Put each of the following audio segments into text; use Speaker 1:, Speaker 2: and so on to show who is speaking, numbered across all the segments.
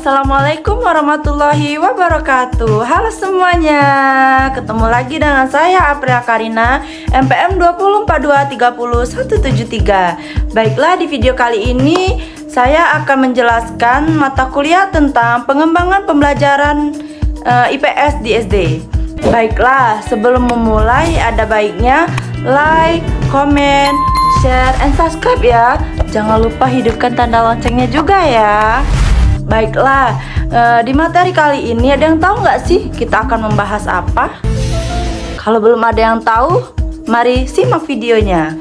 Speaker 1: Assalamualaikum warahmatullahi wabarakatuh. Halo semuanya, ketemu lagi dengan saya April Karina, MPM 204230173. Baiklah, di video kali ini saya akan menjelaskan mata kuliah tentang pengembangan pembelajaran IPS di SD. Baiklah, sebelum memulai ada baiknya like, comment, share, and subscribe ya. Jangan lupa hidupkan tanda loncengnya juga ya. Baiklah, di materi kali ini ada yang tahu nggak sih kita akan membahas apa? Kalau belum ada yang tahu, mari simak videonya.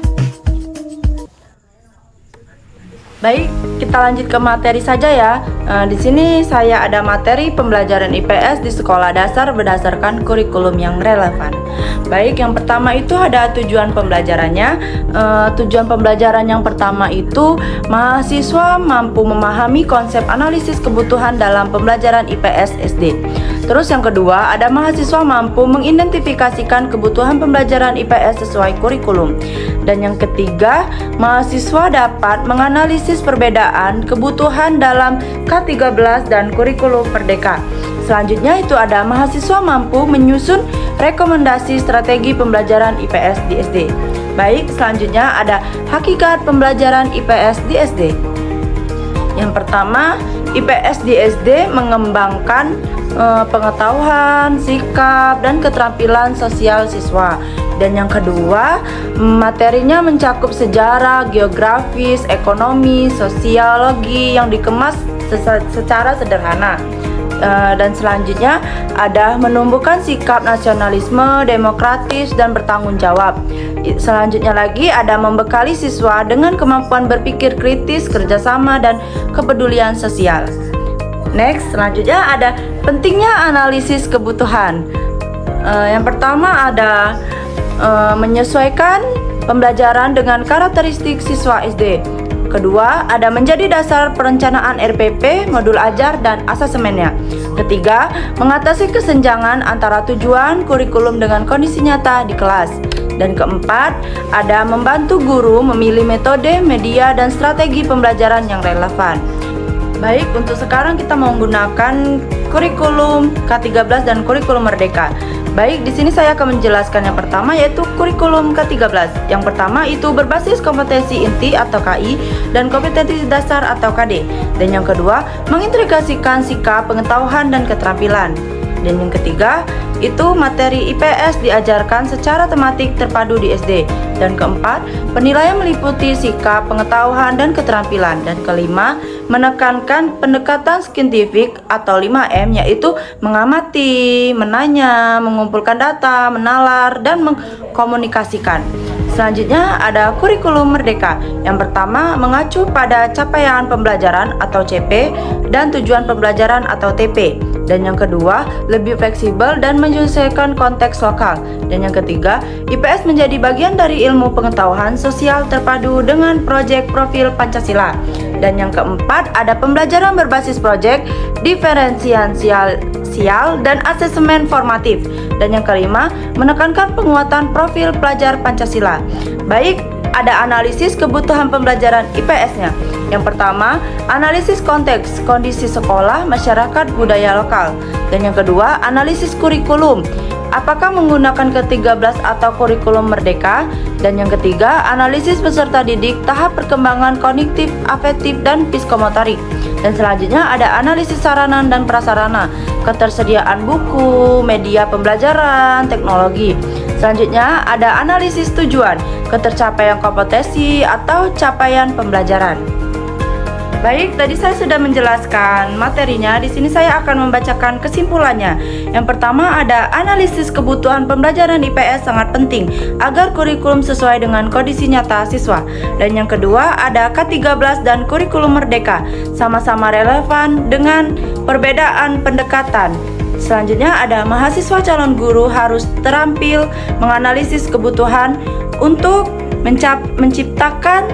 Speaker 1: Baik, kita lanjut ke materi saja ya. Di sini saya ada materi pembelajaran IPS di sekolah dasar berdasarkan kurikulum yang relevan. Baik, yang pertama itu ada tujuan pembelajarannya. Tujuan pembelajaran yang pertama itu mahasiswa mampu memahami konsep analisis kebutuhan dalam pembelajaran IPS SD. Terus yang kedua ada mahasiswa mampu mengidentifikasikan kebutuhan pembelajaran IPS sesuai kurikulum. Dan yang ketiga, mahasiswa dapat menganalisis perbedaan kebutuhan dalam K13 dan kurikulum Merdeka. Selanjutnya itu ada mahasiswa mampu menyusun rekomendasi strategi pembelajaran IPS di SD. Baik, selanjutnya ada hakikat pembelajaran IPS di SD. Yang pertama, IPS di SD mengembangkan pengetahuan, sikap, dan keterampilan sosial siswa. Dan yang kedua, materinya mencakup sejarah, geografis, ekonomi, sosiologi yang dikemas secara sederhana. Dan selanjutnya ada menumbuhkan sikap nasionalisme, demokratis, dan bertanggung jawab. Selanjutnya lagi ada membekali siswa dengan kemampuan berpikir kritis, kerjasama, dan kepedulian sosial. Next, selanjutnya ada pentingnya analisis kebutuhan. Yang pertama ada menyesuaikan pembelajaran dengan karakteristik siswa SD. Kedua, ada menjadi dasar perencanaan RPP, modul ajar, dan asesmennya. Ketiga, mengatasi kesenjangan antara tujuan kurikulum dengan kondisi nyata di kelas. Dan keempat, ada membantu guru memilih metode, media, dan strategi pembelajaran yang relevan. Baik, untuk sekarang kita menggunakan kurikulum K13 dan kurikulum Merdeka. Baik, di sini saya akan menjelaskan yang pertama yaitu kurikulum K13. Yang pertama itu berbasis kompetensi inti atau KI dan kompetensi dasar atau KD. Dan yang kedua, mengintegrasikan sikap, pengetahuan, dan keterampilan. Dan yang ketiga, itu materi IPS diajarkan secara tematik terpadu di SD. Dan keempat, penilaian meliputi sikap, pengetahuan, dan keterampilan. Dan kelima, menekankan pendekatan saintifik atau 5M, yaitu mengamati, menanya, mengumpulkan data, menalar, dan mengkomunikasikan. Selanjutnya ada kurikulum Merdeka. Yang pertama mengacu pada capaian pembelajaran atau CP dan tujuan pembelajaran atau TP. Dan yang kedua lebih fleksibel dan menyesuaikan konteks lokal. Dan yang ketiga, IPS menjadi bagian dari ilmu pengetahuan sosial terpadu dengan proyek profil Pancasila. Dan yang keempat ada pembelajaran berbasis proyek, diferensiasial dan asesmen formatif. Dan yang kelima, menekankan penguatan profil pelajar Pancasila. Baik, ada analisis kebutuhan pembelajaran IPS-nya. Yang pertama, analisis konteks, kondisi sekolah, masyarakat, budaya lokal. Dan yang kedua, analisis kurikulum. Apakah menggunakan K13 atau kurikulum Merdeka? Dan yang ketiga, analisis peserta didik, tahap perkembangan kognitif, afektif, dan psikomotorik. Dan selanjutnya ada analisis sarana dan prasarana, ketersediaan buku, media pembelajaran, teknologi. Selanjutnya ada analisis tujuan, ketercapaian kompetensi atau capaian pembelajaran. Baik, tadi saya sudah menjelaskan materinya. Di sini saya akan membacakan kesimpulannya. Yang pertama ada analisis kebutuhan pembelajaran IPS sangat penting agar kurikulum sesuai dengan kondisi nyata siswa. Dan yang kedua ada K13 dan kurikulum Merdeka, sama-sama relevan dengan perbedaan pendekatan. Selanjutnya ada mahasiswa calon guru harus terampil menganalisis kebutuhan untuk menciptakan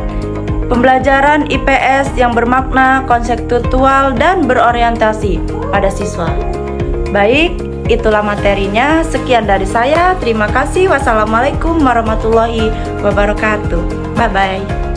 Speaker 1: pembelajaran IPS yang bermakna, konseptual, dan berorientasi pada siswa. Baik, itulah materinya. Sekian dari saya. Terima kasih. Wassalamualaikum warahmatullahi wabarakatuh. Bye-bye.